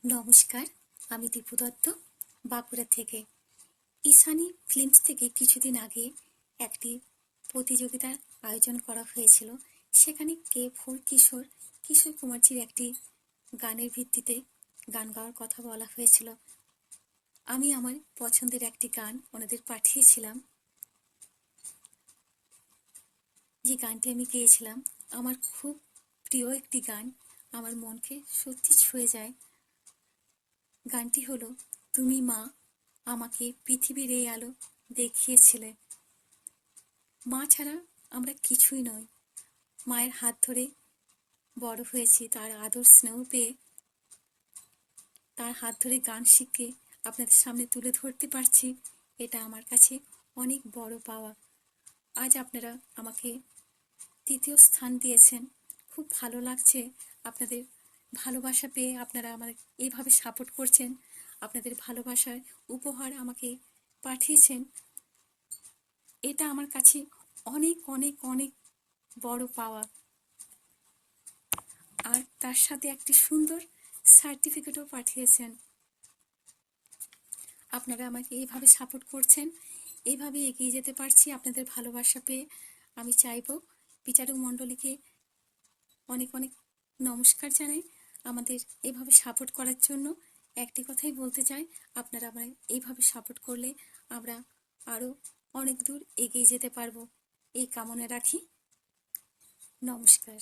নমস্কার, আমি দীপু দত্ত, বাঁকুড়া থেকে। ঈশানী ফিল্মস থেকে কিছুদিন আগে একটি প্রতিযোগিতার আয়োজন করা হয়েছিল। সেখানে K4 কিশোর কুমারজির একটি গানের ভিত্তিতে গান গাওয়ার কথা বলা হয়েছিল। আমি আমার পছন্দের একটি গান ওনাদের পাঠিয়েছিলাম। যে গানটি আমি গেয়েছিলাম আমার খুব প্রিয় একটি গান, আমার মনকে সত্যি ছুঁয়ে যায়। গানটি হলো তুমি মা, আমাকে পৃথিবীর এই আলো দেখিয়েছিলে। মা ছাড়া আমরা কিছুই নই। মায়ের হাত ধরে বড় হয়েছি, তার আদর স্নেহ পেয়ে, তার হাত ধরে গান শিখে আপনাদের সামনে তুলে ধরতে পারছি। এটা আমার কাছে অনেক বড় পাওয়া। আজ আপনারা আমাকে তৃতীয় স্থান দিয়েছেন, খুব ভালো লাগছে। আপনাদের ভালোবাসা পেয়ে আপনারা আমার এইভাবে সাপোর্ট করছেন, আপনাদের ভালোবাসার উপহার আমাকে পাঠিয়েছেন। এটা আমার কাছে অনেক অনেক অনেক বড় পাওয়া। আর তার সাথে একটি সুন্দর সার্টিফিকেটও পাঠিয়েছেন। আপনারা আমাকে এইভাবে সাপোর্ট করছেন, এইভাবে এগিয়ে যেতে পারছি আপনাদের ভালোবাসা পেয়ে। আমি চাইবো বিচারক মণ্ডলীকে অনেক অনেক নমস্কার জানাই আমাদের এইভাবে সাপোর্ট করার জন্য। একটি কথাই বলতে চাই, আপনারা আমায় এইভাবে সাপোর্ট করলে আমরা আরও অনেক দূর এগিয়ে যেতে পারবো, এই কামনা রাখি। নমস্কার।